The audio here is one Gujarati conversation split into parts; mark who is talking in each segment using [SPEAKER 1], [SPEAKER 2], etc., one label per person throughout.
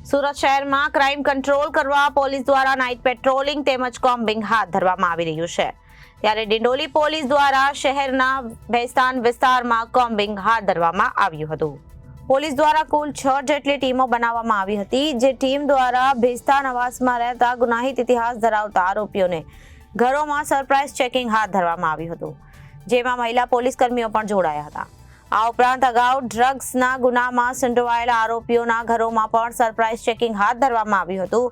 [SPEAKER 1] સુરત શહેરમાં ક્રાઇમ કંટ્રોલ કરવા પોલીસ દ્વારા નાઇટ પેટ્રોલિંગ તેમજ કોમ્બિંગ હાથ ધરવામાં આવી રહ્યું છે, ત્યારે ડિંડોલી પોલીસ દ્વારા શહેરના ભેસ્તાન વિસ્તારમાં કોમ્બિંગ હાથ ધરવામાં આવ્યું હતું. પોલીસ દ્વારા કુલ 6 જેટલી ટીમો બનાવવામાં આવી હતી, જે ટીમ દ્વારા ભેસ્તાન આવાસમાં રહેતા ગુનાહિત ઇતિહાસ ધરાવતા આરોપીઓને ઘરોમાં સરપ્રાઇઝ ચેકિંગ હાથ ધરવામાં આવ્યું હતું, જેમાં મહિલા પોલીસ કર્મીઓ પણ જોડાયા હતા. આ ઉપરાંત અગાઉ ડ્રગ્સના ગુનામાં સંડોવાયેલા આરોપીઓના ઘરોમાં પણ સરપ્રાઇઝ ચેકિંગ હાથ ધરવામાં આવ્યું હતું.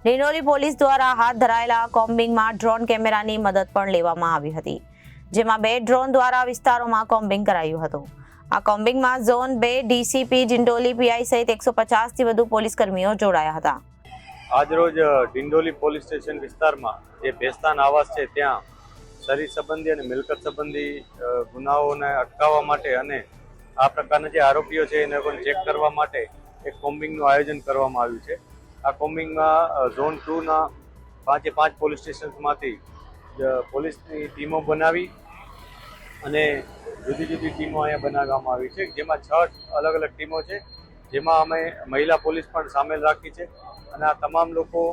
[SPEAKER 1] ડિંડોલી પોલીસ દ્વારા હાથ ધરાયેલા કોમ્બિંગમાં ડ્રોન કેમેરાની મદદ પણ લેવામાં આવી હતી, જેમાં 2 ડ્રોન દ્વારા વિસ્તારોમાં કોમ્બિંગ કરાયું હતું. આ કોમ્બિંગમાં ઝોન 2 ડીસીપી ડિંડોલી પીઆઈ સહિત 150 થી વધુ પોલીસ કર્મીઓ જોડાયા હતા.
[SPEAKER 2] આજરોજ ડિંડોલી પોલીસ સ્ટેશન વિસ્તારમાં જે ભેસ્તાન આવાસ છે ત્યાં શરીર સંબંધી અને મિલકત સંબંધી ગુનાઓને અટકાવવા માટે અને આ પ્રકારના જે આરોપીઓ છે એને પણ ચેક કરવા માટે એક કોમ્બિંગનું આયોજન કરવામાં આવ્યું છે. આ કોમ્બિંગમાં ઝોન 2ના 5 પોલીસ સ્ટેશનમાંથી પોલીસની ટીમો બનાવી અને જુદી જુદી ટીમો અહીંયા બનાવવામાં આવી છે, જેમાં 6 અલગ અલગ ટીમો છે, જેમાં અમે મહિલા પોલીસ પણ સામેલ રાખી છે. અને આ તમામ લોકો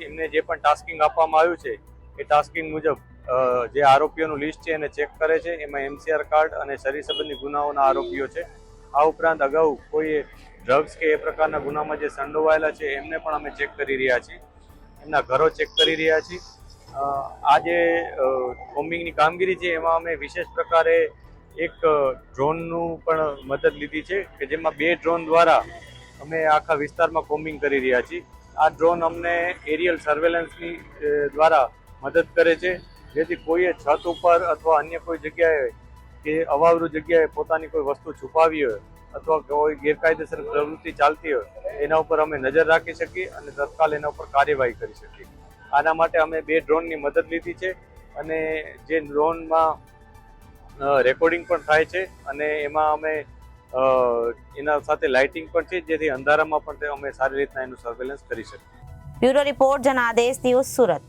[SPEAKER 2] એમને જે પણ ટાસ્કિંગ આપવામાં આવ્યું છે એ ટાસ્કિંગ મુજબ જે આરોપીઓનું લિસ્ટ છે એને ચેક કરે છે. એમાં એમસીઆર કાર્ડ અને શરીર સંબંધી ગુનાઓના આરોપીઓ છે. આ ઉપરાંત અગાઉ કોઈ ડ્રગ્સ કે એ પ્રકારના ગુનામાં જે સંડોવાયેલા છે એમને પણ અમે ચેક કરી રહ્યા છીએ, એમના ઘરો ચેક કરી રહ્યા છીએ. આ જે કોમ્બિંગની કામગીરી છે એમાં અમે વિશેષ પ્રકારે એક ડ્રોનનું પણ મદદ લીધી છે કે જેમાં 2 ડ્રોન દ્વારા અમે આખા વિસ્તારમાં કોમ્બિંગ કરી રહ્યા છીએ. આ ડ્રોન અમને એરિયલ સર્વેલન્સની દ્વારા મદદ કરે છે, જેથી કોઈએ છત ઉપર અથવા અન્ય કોઈ જગ્યાએ કે અવાવરૂ જગ્યાએ પોતાની કોઈ વસ્તુ છુપાવી હોય અથવા કોઈ ગેરકાયદેસર પ્રવૃત્તિ ચાલતી હોય એના ઉપર અમે નજર રાખી શકીએ અને તત્કાલ એના ઉપર કાર્યવાહી કરી શકીએ. આના માટે અમે 2 ડ્રોનની મદદ લીધી છે અને જે ડ્રોનમાં રેકોર્ડિંગ પણ થાય છે અને એમાં અમે એના સાથે લાઇટિંગ પણ છે, જેથી અંધારામાં પણ અમે સારી રીતના એનું સર્વેલન્સ કરી શકીએ.
[SPEAKER 1] Bureau report Janadesh news Surat.